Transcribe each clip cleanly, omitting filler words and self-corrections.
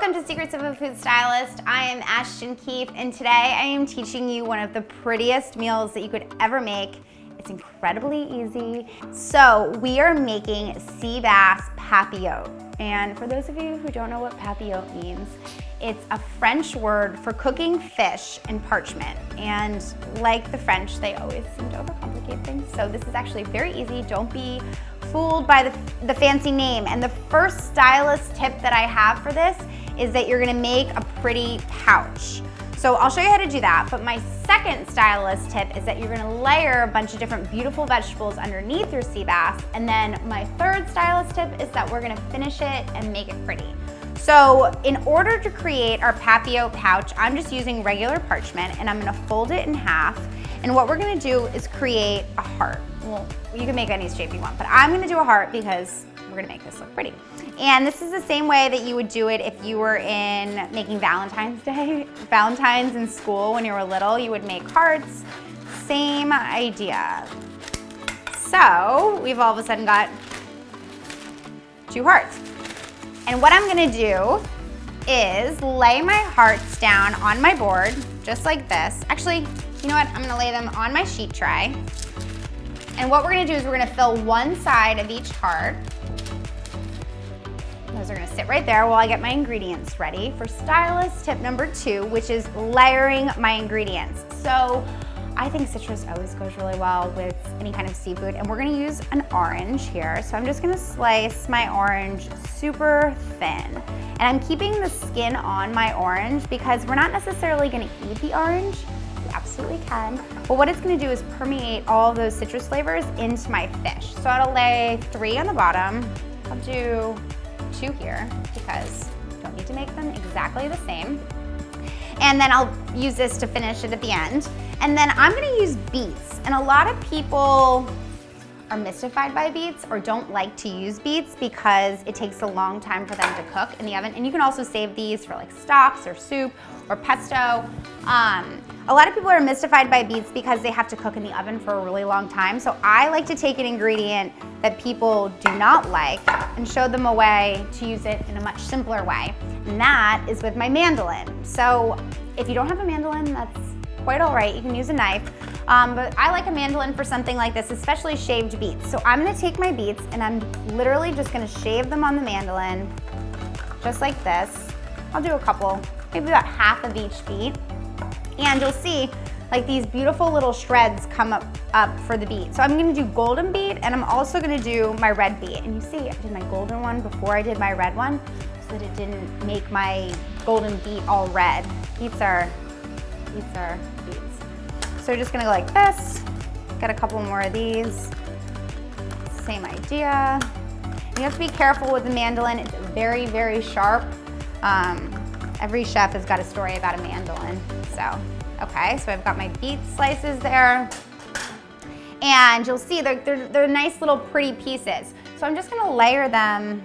Welcome to Secrets of a Food Stylist. I am Ashton Keefe, and today I am teaching you one of the prettiest meals that you could ever make. It's incredibly easy. So we are making sea bass papillote. And for those of you who don't know what papillote means, it's a French word for cooking fish in parchment. And like the French, they always seem to overcomplicate things. So this is actually very easy. Don't be fooled by the fancy name. And the first stylist tip that I have for this is that you're gonna make a pretty pouch. So I'll show you how to do that, but my second stylist tip is that you're gonna layer a bunch of different beautiful vegetables underneath your sea bass, and then my third stylist tip is that we're gonna finish it and make it pretty. So in order to create our papillote pouch, I'm just using regular parchment and I'm gonna fold it in half, and what we're gonna do is create a heart. Well, you can make any shape you want, but I'm gonna do a heart because we're gonna make this look pretty. And this is the same way that you would do it if you were making Valentine's Day. Valentine's in school when you were little, you would make hearts. Same idea. So we've all of a sudden got 2 hearts. And what I'm gonna do is lay my hearts down on my board, just like this. Actually, you know what? I'm gonna lay them on my sheet tray. And what we're gonna do is we're gonna fill one side of each heart. Those are gonna sit right there while I get my ingredients ready for stylist tip number 2, which is layering my ingredients. So I think citrus always goes really well with any kind of seafood, and we're gonna use an orange here. So I'm just gonna slice my orange super thin. And I'm keeping the skin on my orange because we're not necessarily gonna eat the orange. You absolutely can. But what it's gonna do is permeate all of those citrus flavors into my fish. So I'll lay 3 on the bottom. I'll do 2 here because you don't need to make them exactly the same. And then I'll use this to finish it at the end. And then I'm gonna use beets. And a lot of people are mystified by beets or don't like to use beets because it takes a long time for them to cook in the oven. And you can also save these for like stocks or soup or pesto. A lot of people are mystified by beets because they have to cook in the oven for a really long time. So I like to take an ingredient that people do not like and show them a way to use it in a much simpler way. And that is with my mandolin. So if you don't have a mandolin, that's quite all right. You can use a knife. But I like a mandolin for something like this, especially shaved beets. So I'm gonna take my beets and I'm literally just gonna shave them on the mandolin, just like this. I'll do a couple, maybe about half of each beet. And you'll see like these beautiful little shreds come up for the beet. So I'm gonna do golden beet, and I'm also gonna do my red beet. And you see, I did my golden one before I did my red one so that it didn't make my golden beet all red. Beets are beets. So we're just gonna go like this. Get a couple more of these. Same idea. You have to be careful with the mandolin. It's very, very sharp. Every chef has got a story about a mandolin. So, okay, so I've got my beet slices there. And you'll see they're nice little pretty pieces. So I'm just gonna layer them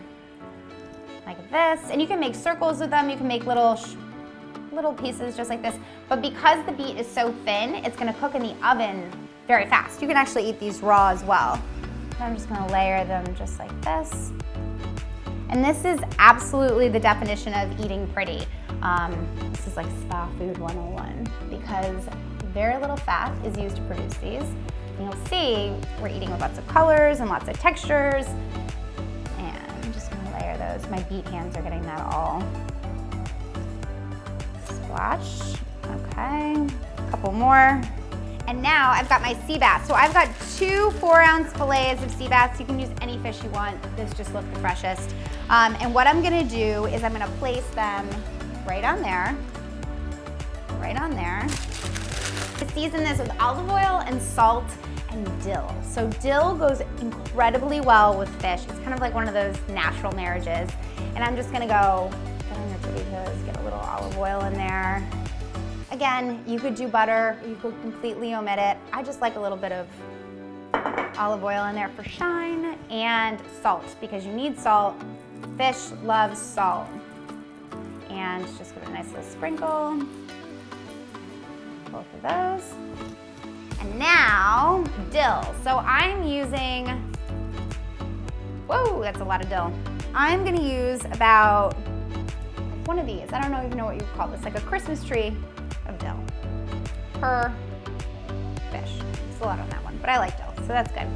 like this. And you can make circles with them. You can make little pieces just like this. But because the beet is so thin, it's gonna cook in the oven very fast. You can actually eat these raw as well. So I'm just gonna layer them just like this. And this is absolutely the definition of eating pretty. This is like spa food 101 because very little fat is used to produce these. And you'll see we're eating with lots of colors and lots of textures. And I'm just gonna layer those. My beet hands are getting that all. Splash, okay, a couple more. And now I've got my sea bass. So I've got 2 4-ounce fillets of sea bass. You can use any fish you want. This just looked the freshest. And what I'm gonna do is I'm gonna place them right on there, right on there. I season this with olive oil and salt and dill. So dill goes incredibly well with fish. It's kind of like one of those natural marriages. And I'm just gonna go, get on your pretty toes, get a little olive oil in there. Again, you could do butter, you could completely omit it. I just like a little bit of olive oil in there for shine, and salt, because you need salt. Fish loves salt. And just give it a nice little sprinkle. Both of those. And now, dill. So I'm using, whoa, that's a lot of dill. I'm gonna use about one of these. I don't even know what you would call this, like a Christmas tree of dill per fish. It's a lot on that one, but I like dill, so that's good.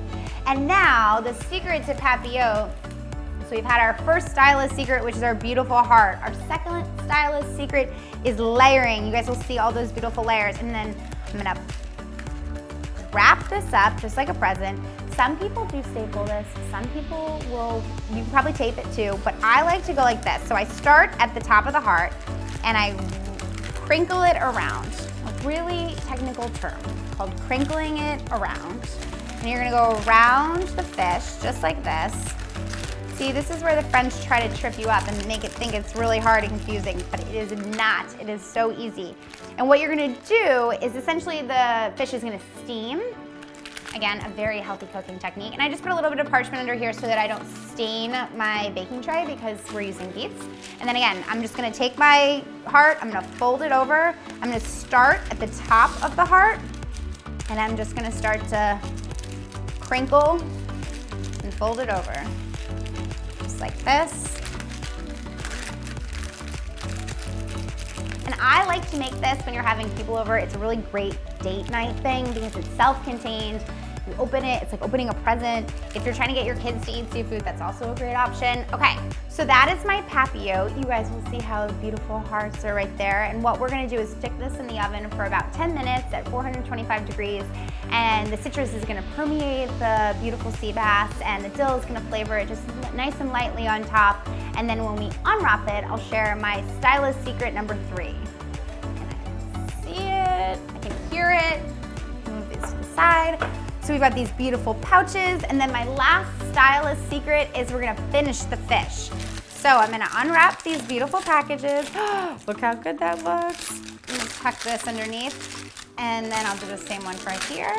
And now the secret to Papillote. So we've had our first stylist secret, which is our beautiful heart. Our second stylist secret is layering. You guys will see all those beautiful layers. And then I'm gonna wrap this up just like a present. Some people do staple this. Some people will, you can probably tape it too, but I like to go like this. So I start at the top of the heart and I crinkle it around. A really technical term called crinkling it around. And you're gonna go around the fish just like this. See, this is where the French try to trip you up and make it think it's really hard and confusing, but it is not. It is so easy. And what you're gonna do is essentially the fish is gonna steam. Again, a very healthy cooking technique. And I just put a little bit of parchment under here so that I don't stain my baking tray because we're using beets. And then again, I'm just gonna take my heart, I'm gonna fold it over. I'm gonna start at the top of the heart and I'm just gonna start to crinkle and fold it over. Just like this. And I like to make this when you're having people over. It's a really great date night thing because it's self-contained. You open it, it's like opening a present. If you're trying to get your kids to eat seafood, that's also a great option. Okay, so that is my Papillote. You guys will see how beautiful hearts are right there. And what we're gonna do is stick this in the oven for about 10 minutes at 425 degrees. And the citrus is gonna permeate the beautiful sea bass and the dill is gonna flavor it just nice and lightly on top. And then when we unwrap it, I'll share my stylist secret number 3. And I can see it, I can hear it. Move these to the side. So we've got these beautiful pouches. And then my last stylist secret is we're gonna finish the fish. So I'm gonna unwrap these beautiful packages. Look how good that looks. I'm gonna tuck this underneath. And then I'll do the same one right here.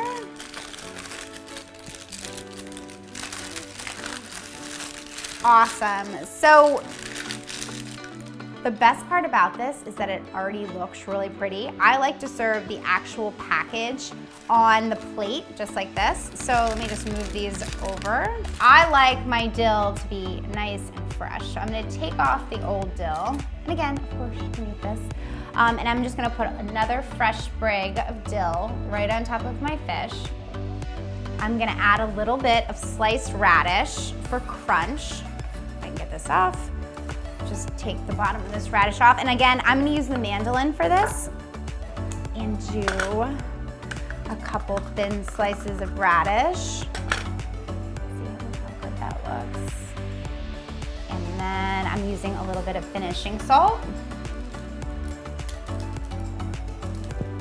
Awesome. So the best part about this is that it already looks really pretty. I like to serve the actual package on the plate, just like this. So let me just move these over. I like my dill to be nice and fresh. So I'm gonna take off the old dill. And again, of course, you can eat this. And I'm just gonna put another fresh sprig of dill right on top of my fish. I'm gonna add a little bit of sliced radish for crunch. If I can get this off. Just take the bottom of this radish off. And again, I'm gonna use the mandolin for this and do a couple thin slices of radish. See how good that looks. And then I'm using a little bit of finishing salt.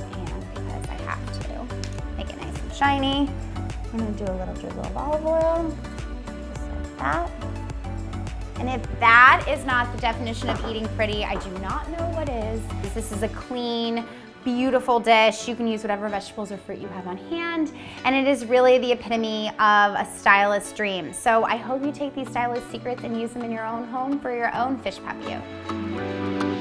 And because I have to make it nice and shiny, I'm gonna do a little drizzle of olive oil, just like that. And if that is not the definition of eating pretty, I do not know what is. This is a clean, beautiful dish. You can use whatever vegetables or fruit you have on hand. And it is really the epitome of a stylist's dream. So I hope you take these stylist secrets and use them in your own home for your own fish Papillote.